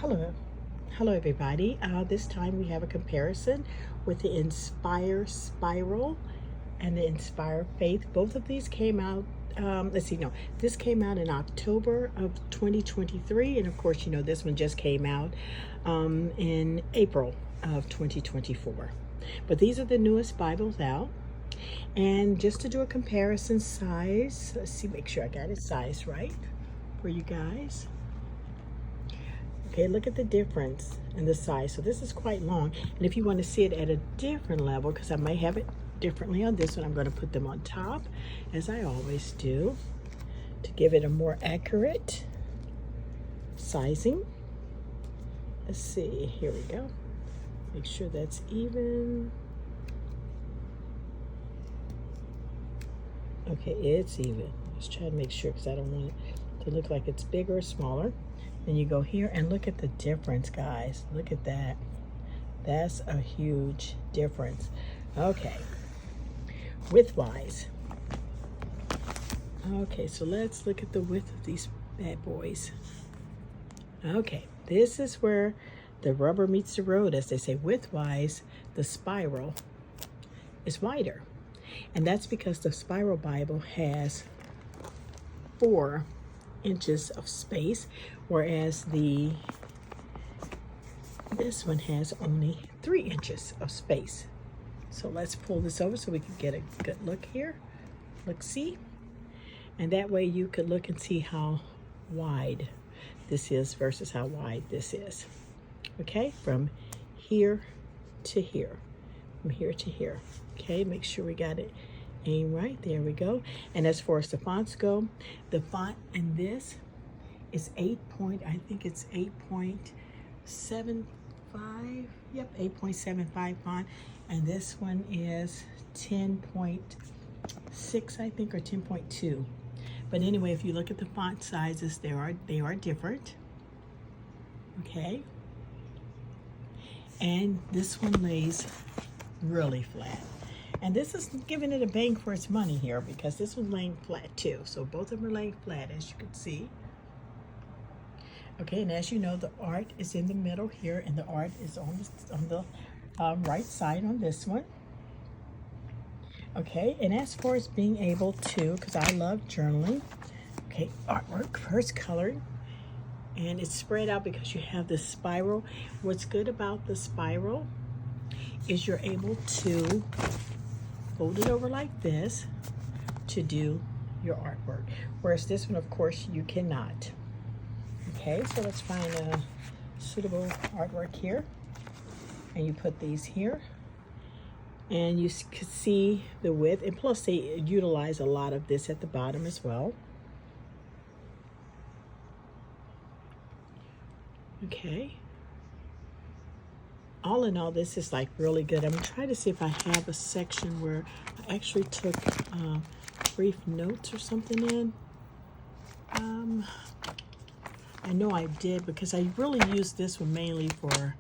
Hello, hello everybody. This time we have a comparison with the Inspire Spiral and the Inspire Faith. Both of these came out, this came out in October of 2023. And of course, you know, this one just came out in April of 2024. But these are the newest Bibles out. And just to do a comparison size, let's see, make sure I got it sized right for you guys. Okay, look at the difference in the size. So this is quite long. And if you want to see it at a different level, because I may have it differently on this one, I'm going to put them on top, as I always do, to give it a more accurate sizing. Let's see, here we go. Make sure that's even. Okay, it's even. Just try to make sure, because I don't want it to look like it's bigger or smaller. Then you go here and look at the difference, guys. Look at that. That's a huge difference. Okay, width-wise. Okay, so let's look at the width of these bad boys. Okay, this is where the rubber meets the road, as they say. Width-wise, the Spiral is wider. And that's because the Spiral Bible has 4 inches of space, whereas this one has only 3 inches of space. So let's pull this over so we can get a good look here. Look, see? And that way you could look and see how wide this is versus how wide this is. Okay, from here to here, from here to here. Okay, make sure we got it aimed right. There we go. And as far as the fonts go, the font in this is I think it's 8.75. Yep, 8.75 font. And this one is 10.6, I think, or 10.2. But anyway, if you look at the font sizes, they are different. Okay. And this one lays really flat. And this is giving it a bang for its money here, because this one's laying flat too. So both of them are laying flat, as you can see. Okay, and as you know, the art is in the middle here, and the art is on the right side on this one. Okay, and as far as being able to, because I love journaling, okay, artwork first colored, and it's spread out because you have the spiral. What's good about the spiral is you're able to fold it over like this to do your artwork, whereas this one, of course, you cannot. Okay, so let's find a suitable artwork here, and you put these here, and you can see the width, and plus they utilize a lot of this at the bottom as well. Okay, all in all, this is like really good. I'm trying to see if I have a section where I actually took brief notes or something in. I know I did, because I really used this one mainly for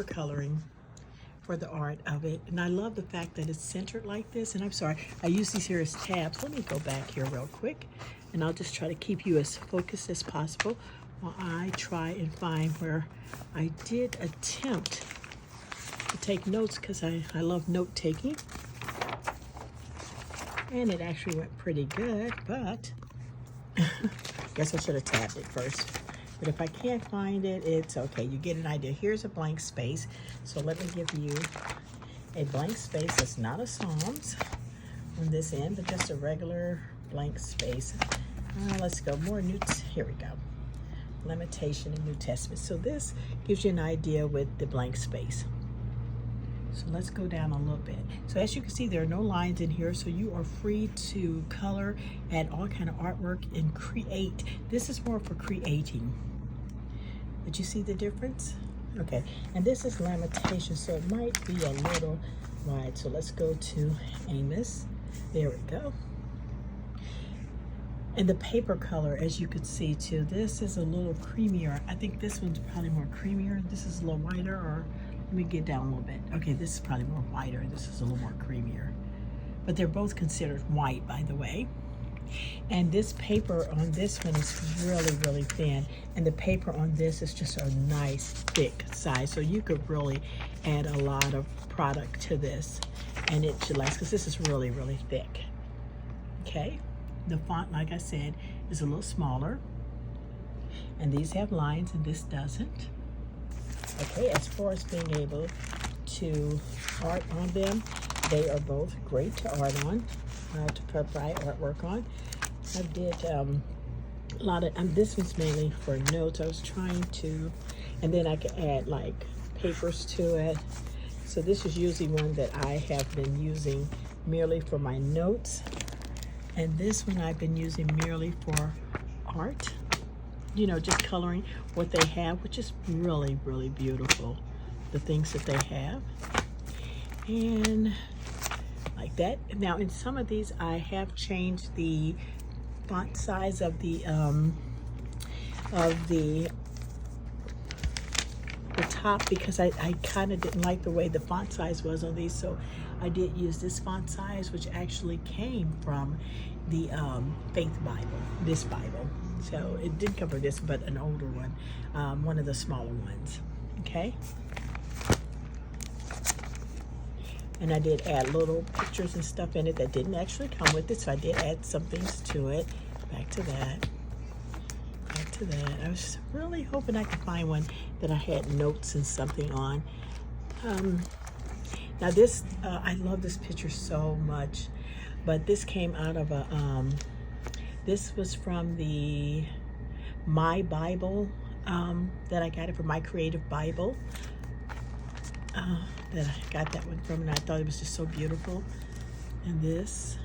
coloring, for the art of it. And I love the fact that it's centered like this. And I'm sorry, I use these here as tabs. Let me go back here real quick, and I'll just try to keep you as focused as possible while I try and find where I did attempt to take notes, because I love note taking. And it actually went pretty good, but guess I should have tabbed it first. But if I can't find it, it's okay. You get an idea. Here's a blank space. So let me give you a blank space that's not a Psalms on this end, but just a regular blank space. Let's go more here we go. Limitation in New Testament. So this gives you an idea with the blank space. So let's go down a little bit. So as you can see, there are no lines in here, so you are free to color, add all kind of artwork, and create. This is more for creating. Did you see the difference? Okay, and this is Lamentation, so it might be a little wide. So let's go to Amos. There we go. And the paper color, as you can see too, this is a little creamier. I think this one's probably more creamier. This is a little whiter, or let me get down a little bit. Okay, this is probably more whiter. This is a little more creamier. But they're both considered white, by the way. And this paper on this one is really, really thin. And the paper on this is just a nice thick size. So you could really add a lot of product to this. And it should last, because this is really, really thick. Okay. The font, like I said, is a little smaller. And these have lines and this doesn't. Okay, as far as being able to art on them, they are both great to art on, to provide artwork on. I did a lot of, this one's mainly for notes. I was trying to, and then I could add like papers to it. So this is usually one that I have been using merely for my notes. And this one I've been using merely for art. You know, just coloring what they have, which is really, really beautiful. The things that they have. And like that. Now in some of these I have changed the font size of the top, because I kind of didn't like the way the font size was on these, so I did use this font size, which actually came from the Faith Bible, this Bible. So it didn't cover this, but an older one, one of the smaller ones. Okay. And I did add little pictures and stuff in it that didn't actually come with it, so I did add some things to it. Back to that. Back to that. I was really hoping I could find one that I had notes and something on. Now this, I love this picture so much, but this came out of a, this was from the My Bible, that I got it from My Creative Bible. That I got that one from, and I thought it was just so beautiful. And this,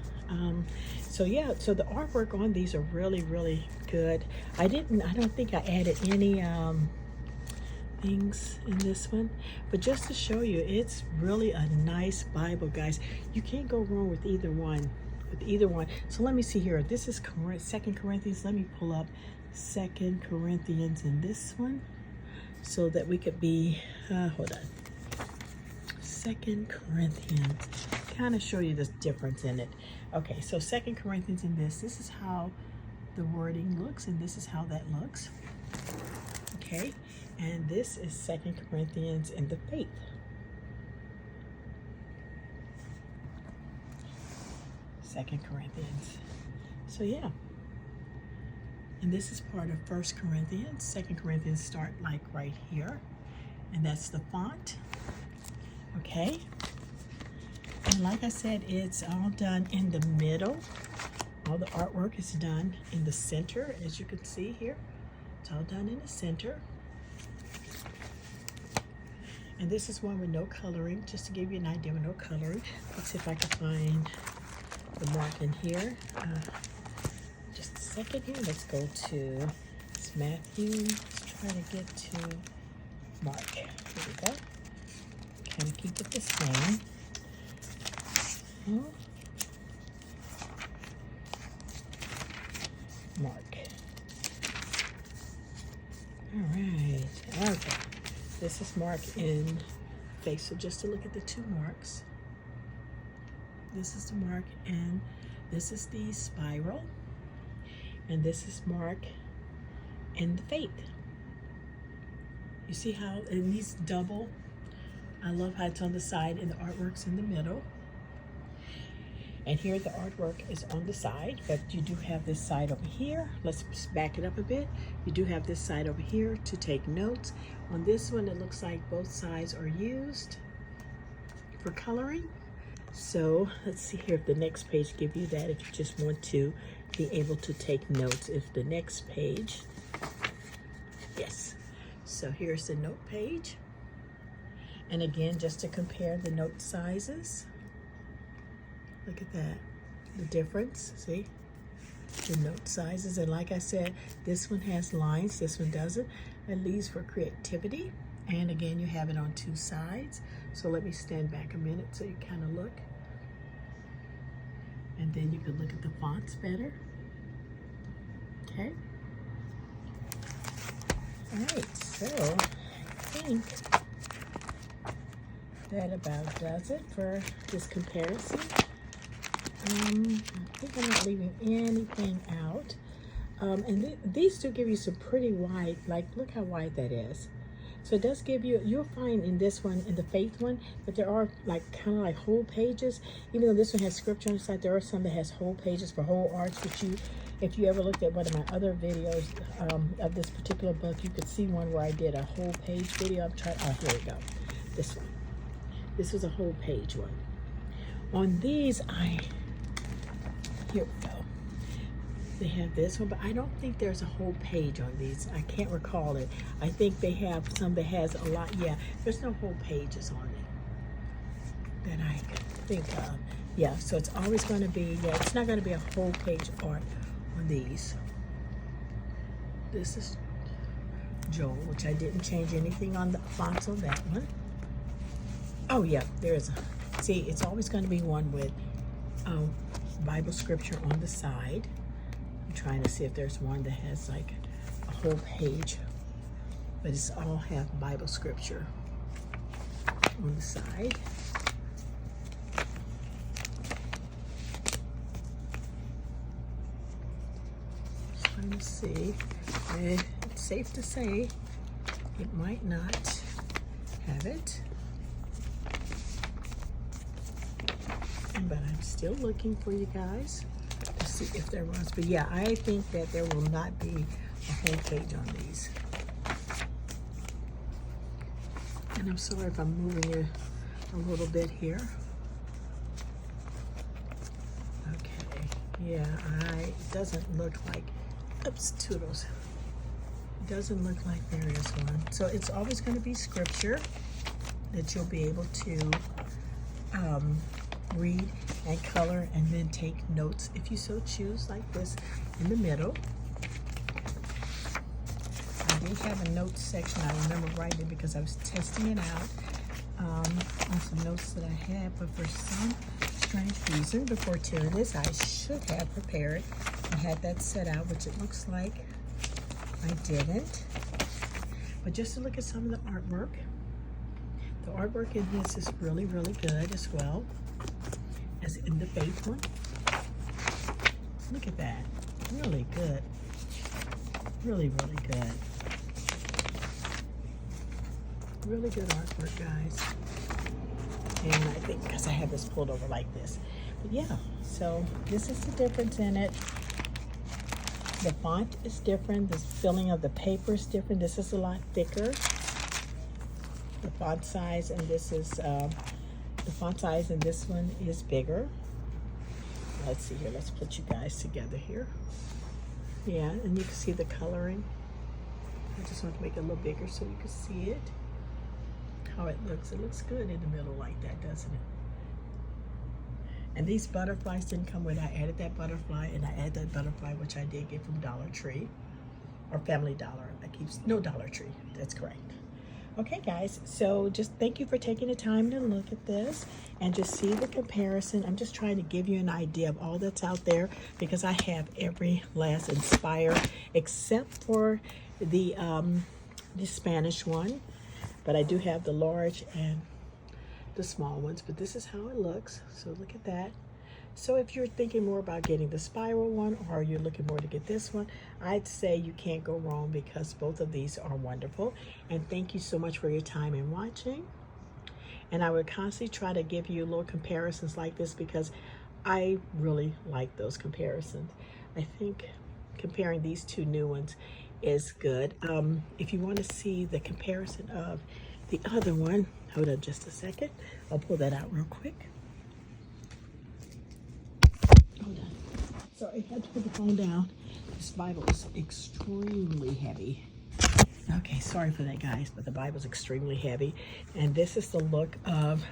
so yeah, so the artwork on these are really, really good. I don't think I added any things in this one, but just to show you, it's really a nice Bible, guys. You can't go wrong with either one. So let me see here. This is 2 Corinthians. Let me pull up 2 Corinthians in this one so that we could be, hold on. 2 Corinthians, kind of show you the difference in it. Okay, so 2 Corinthians in this is how the wording looks, and this is how that looks. Okay, and this is 2 Corinthians in the Faith. Second Corinthians. So yeah. And this is part of 1 Corinthians. 2 Corinthians start like right here. And that's the font. Okay, and like I said, it's all done in the middle. All the artwork is done in the center, as you can see here. It's all done in the center. And this is one with no coloring, just to give you an idea with no coloring. Let's see if I can find the mark in here. Just a second here. Let's go to Matthew. Let's try to get to Mark. Here we go. Kind of keep it the same. Mark. All right. Okay. This is Mark in Faith. So just to look at the two marks. This is the Mark, and this is the spiral. And this is Mark in the Faith. You see how, and these double. I love how it's on the side and the artwork's in the middle. And here the artwork is on the side, but you do have this side over here. Let's back it up a bit. You do have this side over here to take notes. On this one, it looks like both sides are used for coloring. So let's see here if the next page gives you that, if you just want to be able to take notes. If the next page, yes. So here's the note page. And again, just to compare the note sizes. Look at that, the difference, see? The note sizes, and like I said, this one has lines, this one doesn't. It leaves for creativity. And again, you have it on two sides. So let me stand back a minute so you kind of look. And then you can look at the fonts better. Okay. All right, so I think that about does it for this comparison. I think I'm not leaving anything out. And these do give you some pretty wide, like look how wide that is. So it does give you, you'll find in this one, in the faith one, that there are like kind of like whole pages. Even though this one has scripture on the side, there are some that has whole pages for whole arts, which if you ever looked at one of my other videos of this particular book, you could see one where I did a whole page video. I'm trying, oh, here we go. This one. This was a whole page one. On these, here we go. They have this one, but I don't think there's a whole page on these. I can't recall it. I think they have some that has a lot. Yeah, there's no whole pages on it that I can think of. Yeah, so it's always going to be, yeah, it's not going to be a whole page art on these. This is Joel, which I didn't change anything on the fonts on that one. Oh yeah, there's a, see, it's always going to be one with Bible scripture on the side. I'm trying to see if there's one that has like a whole page, but it's all have Bible scripture on the side. Trying to see. It's safe to say it might not have it, but I'm still looking for you guys to see if there was. But yeah, I think that there will not be a whole page on these. And I'm sorry if I'm moving it a little bit here. Okay, yeah, it doesn't look like, oops, toodles. It doesn't look like there is one. So it's always going to be scripture that you'll be able to read and color and then take notes if you so choose, like this in the middle. I did have a notes section. I remember writing it because I was testing it out on some notes that I had, but for some strange reason, before doing this, I should have prepared and had that set out, which it looks like I didn't. But just to look at some of the artwork. The artwork in this is really, really good as well as in the faith one. Look at that. Really good. Really, really good. Really good artwork, guys. And I think because I have this pulled over like this. But yeah, so this is the difference in it. The font is different. The filling of the paper is different. This is a lot thicker. The font size, and this is the font size, and this one is bigger. Let's see here. Let's put you guys together here. Yeah, and you can see the coloring. I just want to make it a little bigger so you can see it. How it looks. It looks good in the middle like that, doesn't it? And these butterflies didn't come with. I added that butterfly, and I added that butterfly, which I did get from Dollar Tree or Family Dollar. No, Dollar Tree. That's correct. Okay, guys, so just thank you for taking the time to look at this and just see the comparison. I'm just trying to give you an idea of all that's out there because I have every last Inspire except for the Spanish one, but I do have the large and the small ones, but this is how it looks. So look at that. So if you're thinking more about getting the spiral one or you're looking more to get this one, I'd say you can't go wrong because both of these are wonderful. And thank you so much for your time and watching. And I would constantly try to give you little comparisons like this because I really like those comparisons. I think comparing these two new ones is good. If you want to see the comparison of the other one, hold on just a second. I'll pull that out real quick. Hold on. Sorry, I had to put the phone down. This Bible is extremely heavy. Okay, sorry for that, guys, but the Bible's extremely heavy. And this is the look of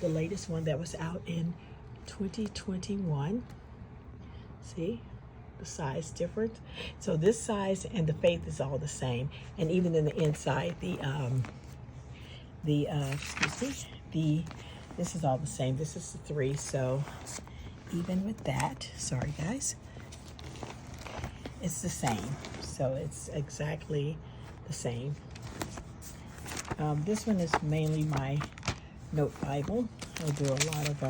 the latest one that was out in 2021. See? The size different. So this size and the faith is all the same. And even in the inside, this is all the same. This is the 3, so even with that, sorry guys, it's the same. So it's exactly the same. This one is mainly my note Bible. I'll do a lot of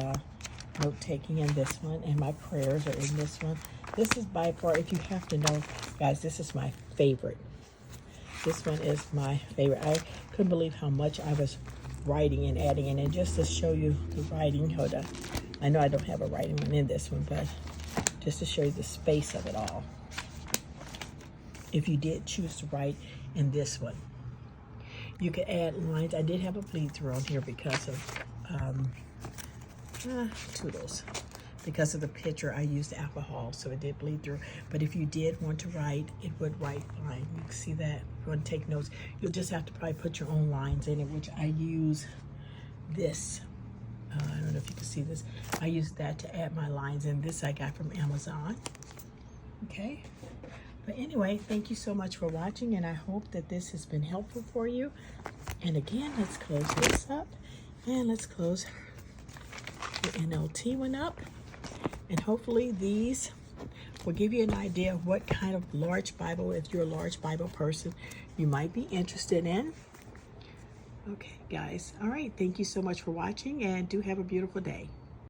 note-taking in this one, and my prayers are in this one. This is by far, if you have to know, guys, this is my favorite. This one is my favorite. I couldn't believe how much I was writing and adding in. And just to show you the writing, hold on. I know I don't have a writing one in this one, but just to show you the space of it all. If you did choose to write in this one, you could add lines. I did have a bleed through on here because of toodles. Because of the picture, I used alcohol, so it did bleed through. But if you did want to write, it would write fine. You can see that. If you want to take notes, you'll just have to probably put your own lines in it, which I use this. I don't know if you can see this. I use that to add my lines in. This I got from Amazon. Okay. But anyway, thank you so much for watching, and I hope that this has been helpful for you. And again, let's close this up, and let's close the NLT one up. And hopefully these will give you an idea of what kind of large Bible, if you're a large Bible person, you might be interested in. Okay, guys. All right. Thank you so much for watching, and do have a beautiful day.